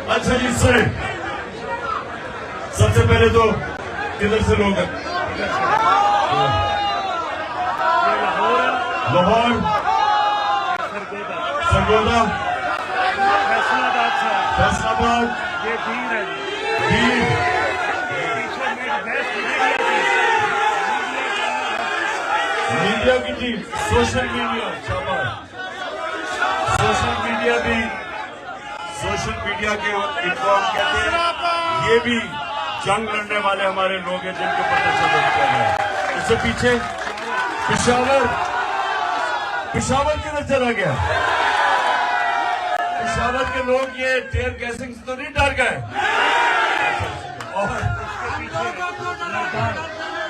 अच्छा जी सुने, सबसे पहले तो किधर से लोग हैं? लाहौर, सरगोदा, फैसलाबाद, दीर, मीडिया की team, social media, social media के इनको हम कहते हैं, ये भी जंग लड़ने वाले हमारे लोग हैं जिनके ऊपर तशद्दुद किया गया। इससे पीछे पिशावर किधर चला गया? पिशावर के लोग ये टेयर गैसिंग से तो नहीं डर गए? और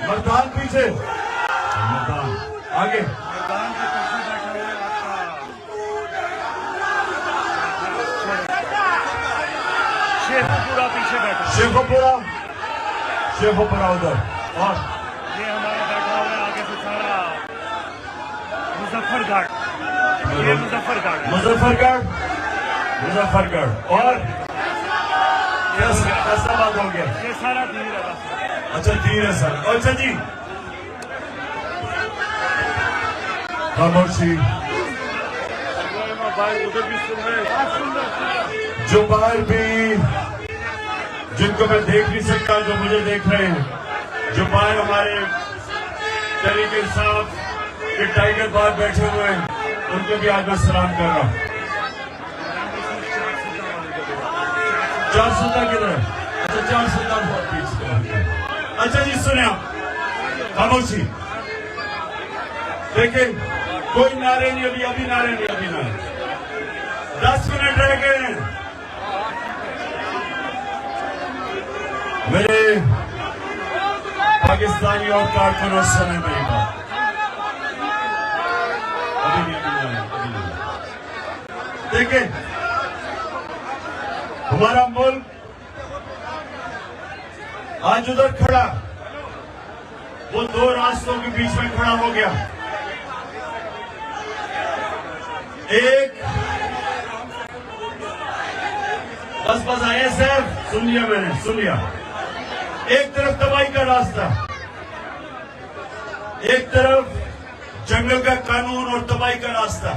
मर्दान पीछे, मर्दान आगे, शेखोपुरा पीछे बैठा, शेखोपुरा उधर, और ये हमारा बैठा हुआ है आगे से सारा मुजफ्फरगढ़, ये मुजफ्फरगढ़ और फैसलाबाद हो गया, ये सारा दीर है। अच्छा दीर है सर। अच्छा जी खामोशी, जो बाहर भी, जिनको मैं देख नहीं सकता, जो मुझे देख रहे हैं, जो बाहर हमारे तरीके साहब के टाइगर बाहर बैठे हुए हैं, उनको भी आज मैं सलाम कर रहा हूं। 400 किधर है? अच्छा 400 बहुत पीछे। अच्छा जी सुने आप, खामोशी, देखें कोई नारे नहीं, अभी नारे नहीं, अभी नारे, 10 मिनट रह गए हैं। मेरे पाकिस्तानी और कारकुनों सुने मेरी बात, अभी नहीं। देखें हमारा मुल्क आज उधर खड़ा, वो दो रास्तों के बीच में खड़ा हो गया। एक बस आए सर, सुन लिया मैंने, सुन लिया। एक तरफ तबाही का रास्ता, एक तरफ जंगल का कानून और तबाही का रास्ता,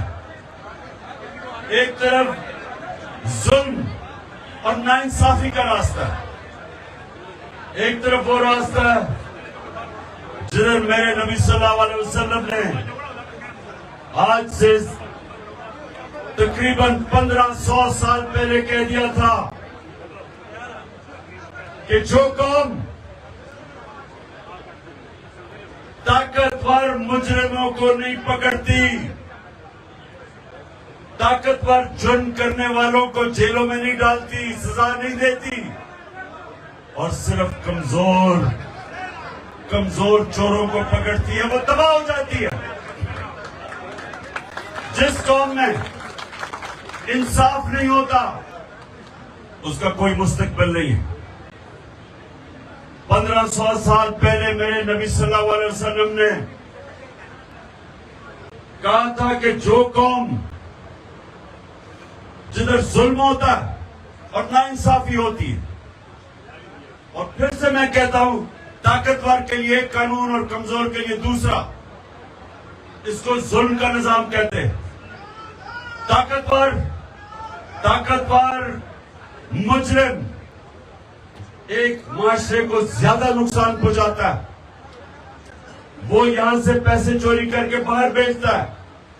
एक तरफ जुल्म और नाइंसाफी का रास्ता, एक तरफ वो रास्ता जिधर मेरे नबी सल्लल्लाहु अलैहि वसल्लम ने आज से तकरीबन 1500 साल पहले कह दिया था कि जो कौम ताकतवर मुजरिमों को नहीं पकड़ती, ताकतवर जुर्म करने वालों को जेलों में नहीं डालती, सजा नहीं देती, और सिर्फ कमजोर चोरों को पकड़ती है, वो तबाह हो जाती है। जिस कौम में इंसाफ नहीं होता उसका कोई मुस्तकबिल नहीं है। 1500 साल पहले मेरे नबी सल्लल्लाहु अलैहि वसल्लम ने कहा था कि जो कौम जिधर जुल्म होता है और नाइंसाफी होती है, और फिर से मैं कहता हूं, ताकतवर के लिए कानून और कमजोर के लिए दूसरा, इसको जुल्म का निजाम कहते हैं। ताकतवर मुजरिम एक माशरे को ज्यादा नुकसान पहुंचाता है, वो यहां से पैसे चोरी करके बाहर बेचता है,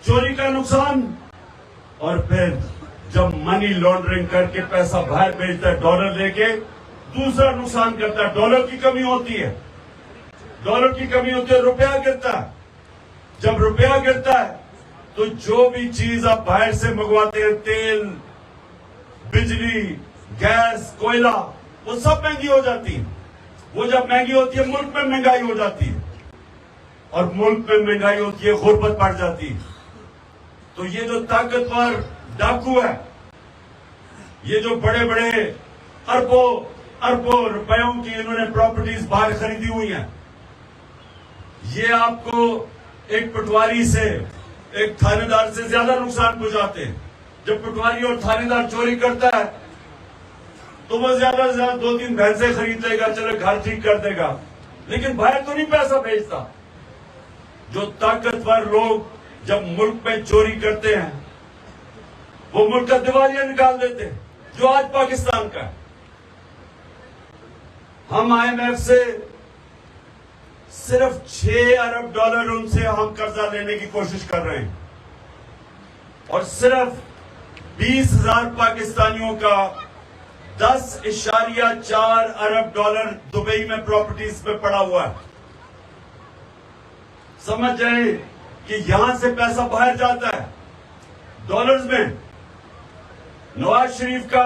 चोरी का नुकसान, और फिर जब मनी लॉन्ड्रिंग करके पैसा बाहर बेचता है डॉलर लेके, दूसरा नुकसान करता है। डॉलर की कमी होती है, रुपया गिरता है। जब रुपया गिरता है तो जो भी चीज आप बाहर से मंगवाते हैं, तेल, बिजली, गैस, कोयला, वो सब महंगी हो जाती है। वो जब महंगी होती है, मुल्क में महंगाई हो जाती है, और मुल्क में महंगाई होती है, गुर्बत बढ़ जाती है। तो ये जो ताकतवर डाकू है, ये जो बड़े बड़े अरबों रुपयों की इन्होंने प्रॉपर्टीज बाहर खरीदी हुई हैं, ये आपको एक पटवारी से, एक थानेदार से ज्यादा नुकसान पहुंचाते हैं। जब पटवारी और थानेदार चोरी करता है, तो वो ज्यादा से ज्यादा 2-3 भैंसे खरीद लेगा, चलो घर ठीक कर देगा, लेकिन बाहर तो नहीं पैसा भेजता। जो ताकतवर लोग जब मुल्क में चोरी करते हैं, वो मुल्क का दिवालिया निकाल देते हैं, जो आज पाकिस्तान का है। हम IMF से सिर्फ 6 अरब डॉलर उनसे हम कर्जा लेने की कोशिश कर रहे हैं, और सिर्फ 20,000 पाकिस्तानियों का 10.4 अरब डॉलर दुबई में प्रॉपर्टीज पे पड़ा हुआ है। समझ जाए कि यहां से पैसा बाहर जाता है डॉलर्स में। नवाज शरीफ का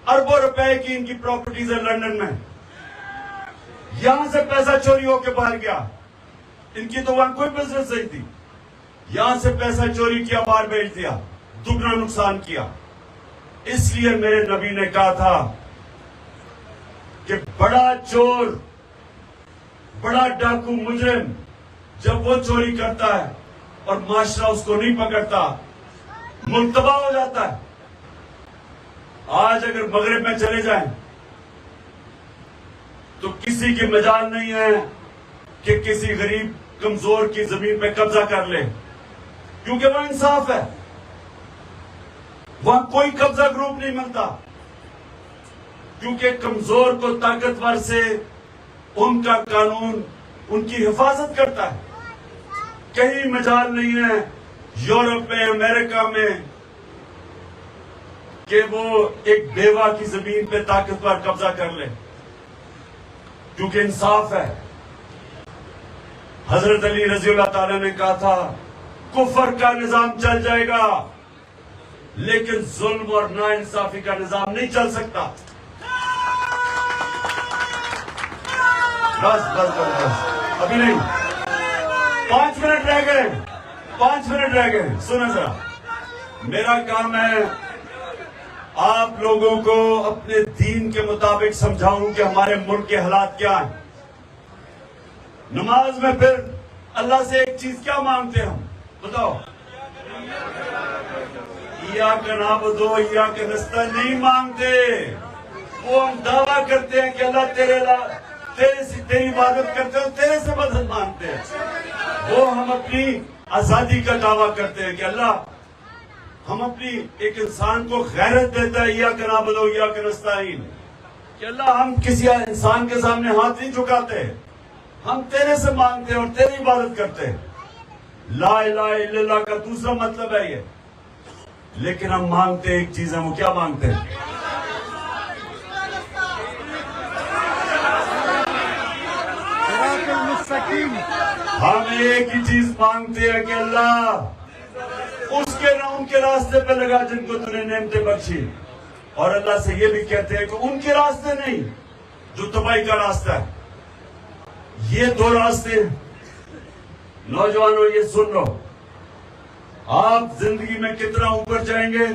अरबों रुपए की इनकी प्रॉपर्टीज है लंदन में, यहां से पैसा चोरी होकर बाहर गया। इनकी तो वहां कोई बिजनेस नहीं थी, यहां से पैसा चोरी किया, बाहर भेज दिया, दुगना नुकसान किया। इसलिए मेरे नबी ने कहा था कि बड़ा चोर, बड़ा डाकू मुजरिम जब वो चोरी करता है और माशरा उसको नहीं पकड़ता, मुल्क तबाह हो जाता है। आज अगर मगरिब में चले जाएं तो किसी की मजाल नहीं है कि किसी गरीब कमजोर की जमीन पे कब्जा कर ले, क्योंकि वह इंसाफ है, वहां कोई कब्जा ग्रुप नहीं मिलता, क्योंकि कमजोर को ताकतवर से उनका कानून उनकी हिफाजत करता है। कहीं मजाल नहीं है यूरोप में, अमेरिका में कि वो एक बेवा की जमीन पे ताकतवर कब्जा कर ले, क्योंकि इंसाफ है। हजरत अली रजी अल्लाह ताला ने कहा था कुफर का निजाम चल जाएगा, लेकिन जुल्म और नाइंसाफी का निजाम नहीं चल सकता। बस बस बस बस, अभी नहीं, 5 मिनट रह गए, 5 मिनट रह गए। सुनो जरा, मेरा काम है आप लोगों को अपने दीन के मुताबिक समझाऊं कि हमारे मुल्क के हालात क्या हैं। नमाज में फिर अल्लाह से एक चीज क्या मांगते हैं हम, बताओ? या का नाबुदो या का नस्ता नहीं मांगते। वो हम दावा करते हैं कि अल्लाह तेरी इबादत करते हो, तेरे से मदद मांगते हैं। वो हम अपनी आजादी का दावा करते हैं कि अल्लाह हम अपनी एक इंसान को गैरत देता है, या का नाबुदो या का नस्ताईन, कि अल्लाह हम किसी इंसान के सामने हाथ नहीं झुकाते, हम तेरे से मांगते हैं और तेरी इबादत करते हैं। ला इलाहा इल्लल्लाह का दूसरा मतलब है ये। लेकिन हम मांगते एक चीज है, वो क्या मांगते हैं? हम एक ही चीज मांगते हैं कि अल्लाह उसके ना उनके रास्ते पे लगा जिनको तूने नेमतें बख्शी, और अल्लाह से ये भी कहते हैं कि उनके रास्ते नहीं जो तबाही का रास्ता है। ये 2 रास्ते। नौजवानों, ये सुन लो, आप जिंदगी में कितना ऊपर जाएंगे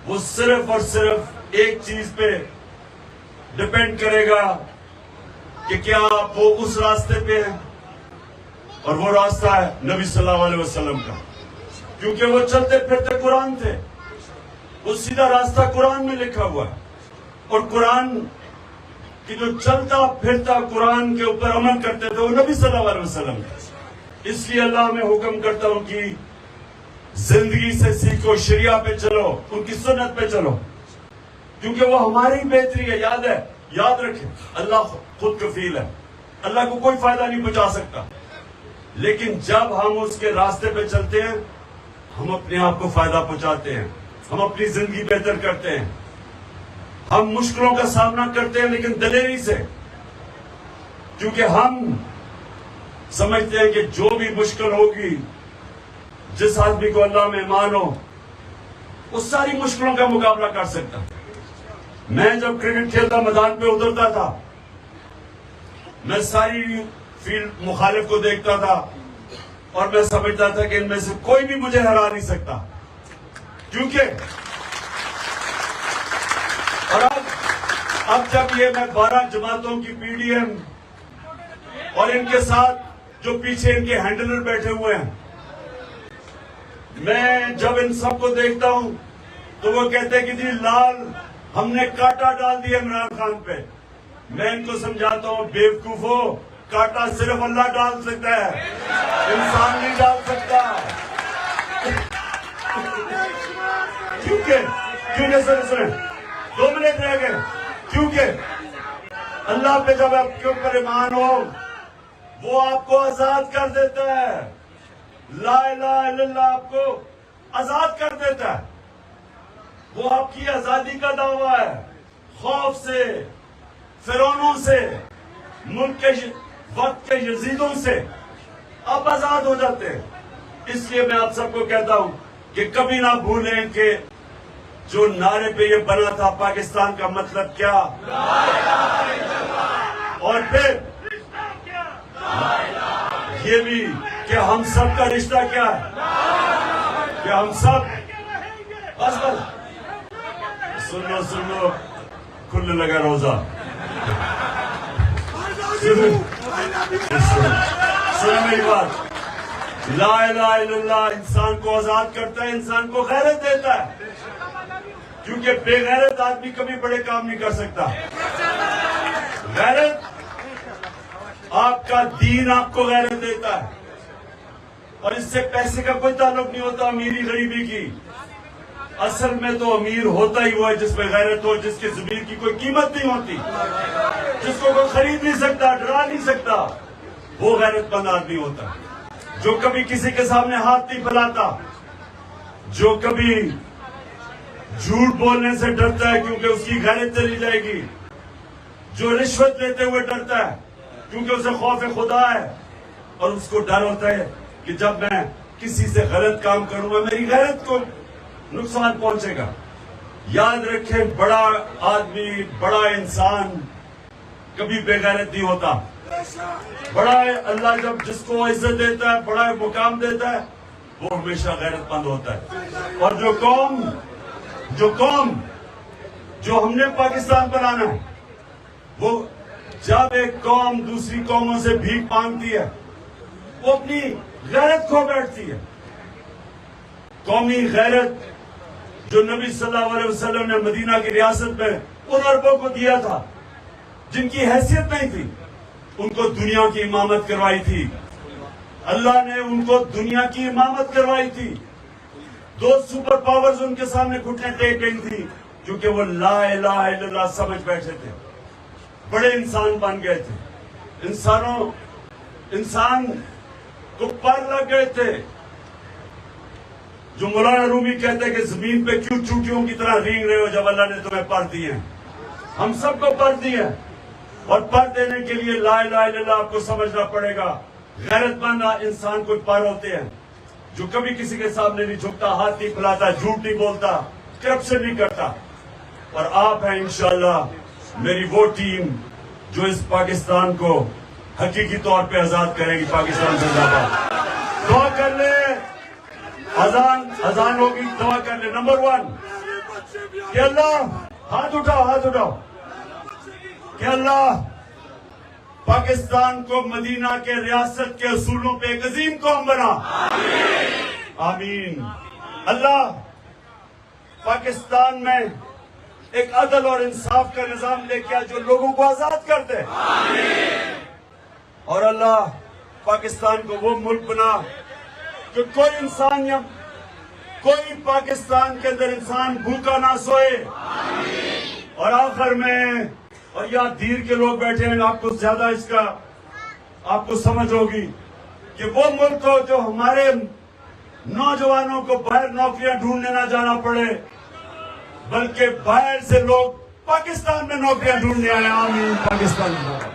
वो सिर्फ और सिर्फ एक चीज पे डिपेंड करेगा कि क्या आप वो उस रास्ते पे हैं, और वो रास्ता है नबी सल्लल्लाहु अलैहि वसल्लम का, क्योंकि वो चलते फिरते कुरान थे। वो सीधा रास्ता कुरान में लिखा हुआ है, और कुरान कि जो चलता फिरता कुरान के ऊपर अमल करते थे वो नबी सल्लल्लाहु अलैहि वसल्लम थे। इसलिए अल्लाह हमें हुक्म करता हूं कि जिंदगी से सीखो, शरिया पे चलो, उनकी सुन्नत पे चलो, क्योंकि वो हमारी बेहतरी है। याद रखें, अल्लाह खुद कफील है, अल्लाह को कोई फायदा नहीं पहुंचा सकता, लेकिन जब हम उसके रास्ते पे चलते हैं हम अपने आप को फायदा पहुंचाते हैं, हम अपनी जिंदगी बेहतर करते हैं, हम मुश्किलों का सामना करते हैं लेकिन दलेरी से, क्योंकि हम समझते हैं कि जो भी मुश्किल होगी, जिस आदमी को अल्लाह में ईमान हो, वो सारी मुश्किलों का मुकाबला कर सकता। मैं जब क्रिकेट खेलता मैदान पे उतरता था, मैं सारी फील्ड मुखालिफ को देखता था और मैं समझता था कि इनमें से कोई भी मुझे हरा नहीं सकता, क्योंकि और अब जब ये मैं 12 जमातों की पीडीएम और इनके साथ जो पीछे इनके हैंडलर बैठे हुए हैं, मैं जब इन सबको देखता हूं तो वो कहते कि जी लाल हमने कांटा डाल दिया इमरान खान पे। मैं इनको समझाता हूँ, बेवकूफो, कांटा सिर्फ अल्लाह डाल सकता है, इंसान नहीं डाल सकता। क्योंकि सुने 2 मिनट रह गए। क्योंकि अल्लाह पे जब आपके ऊपर ईमान हो, वो आपको आजाद कर देता है। ला इलाहा इल्लल्लाह आपको आजाद कर देता है। वो आपकी आजादी का दावा है। खौफ से, फिरौनों से, मुल्क के वक्त के यजीदों से आप आजाद हो जाते हैं। इसलिए मैं आप सबको कहता हूं कि कभी ना भूलें कि जो नारे पे ये बना था पाकिस्तान का मतलब क्या, और फिर ये भी कि हम सब का रिश्ता क्या है, कि हम सब बस सुन लो खुलने लगा रोजा। सुनो मेरी बात। ला इलाहा इल्लल्लाह इंसान को आजाद करता है, इंसान को गैरत देता है। क्योंकि बेगैरत आदमी कभी बड़े काम नहीं कर सकता। गैरत, आपका दीन आपको गैरत देता है, और इससे पैसे का कोई ताल्लुक नहीं होता, अमीरी गरीबी की। असल में तो अमीर होता ही हुआ है जिसमें गैरत हो, जिसके जमीन की कोई कीमत नहीं होती, जिसको कोई खरीद नहीं सकता, डरा नहीं सकता, वो गैरतमंद आदमी होता है। जो कभी किसी के सामने हाथ नहीं फैलाता, जो कभी झूठ बोलने से डरता है क्योंकि उसकी गैरत चली जाएगी, जो रिश्वत लेते हुए डरता है क्योंकि उसे खौफ खुदा है, और उसको डर होता है कि जब मैं किसी से गलत काम करूंगा मेरी गैरत को नुकसान पहुंचेगा। याद रखें, बड़ा आदमी, बड़ा इंसान कभी बेगैरत नहीं होता। बड़ा अल्लाह जब जिसको इज्जत देता है, बड़ा मुकाम देता है, वो हमेशा गैरतमंद होता है। और जो कौम जो हमने पाकिस्तान बनाना है, वो जब एक कौम दूसरी कौमों से भीख मांगती है, वो अपनी गैरत खो बैठती है। कौमी गैरत जो नबी सल्लल्लाहु अलैहि वसल्लम ने मदीना की रियासत में उन अरबों को दिया था जिनकी हैसियत नहीं थी, उनको दुनिया की इमामत करवाई थी। अल्लाह ने उनको दुनिया की इमामत करवाई थी। 2 सुपर पावर्स उनके सामने घुटने टेक गई थी क्योंकि वो ला इलाहा इल्लल्लाह समझ बैठे थे, बड़े इंसान बन गए थे। इंसान को पर लग गए थे। जो मौलाना रूमी कहते हैं कि जमीन पे क्यों चूटियों की तरह रेंग रहे हो जब अल्लाह ने तुम्हें पर दिए हैं। हम सबको पर दिए, और पर देने के लिए ला इलाहा इल्लल्लाह आपको समझना पड़ेगा। गैरतमंद इंसान कोई पर होते हैं जो कभी किसी के सामने नहीं झुकता, हाथ नहीं फैलाता, झूठ नहीं बोलता, करप्शन नहीं करता। और आप हैं इंशाअल्लाह मेरी वो टीम जो इस पाकिस्तान को हकीकी तौर पे आजाद करेगी। पाकिस्तान से ज्यादा दुआ कर ले। अजान होगी, दुआ कर ले। नंबर 1 कि अल्लाह, हाथ उठाओ कि अल्लाह पाकिस्तान को मदीना के रियासत के असूलों पे एक अजीम कौम बना। आमीन। अल्लाह पाकिस्तान में एक अदल और इंसाफ का निजाम लेके आ जो लोगों को आजाद कर दे। और अल्लाह पाकिस्तान को वो मुल्क बना कि कोई इंसान या कोई पाकिस्तान के अंदर इंसान भूखा ना सोए। और आखिर में, और यहाँ धीर के लोग बैठे हैं, आपको ज्यादा इसका आपको समझ होगी कि वो मुल्क हो जो हमारे नौजवानों को बाहर नौकरियां ढूंढने ना जाना पड़े, बल्कि बाहर से लोग पाकिस्तान में नौकरियां ढूंढने आए। आमीन। पाकिस्तान में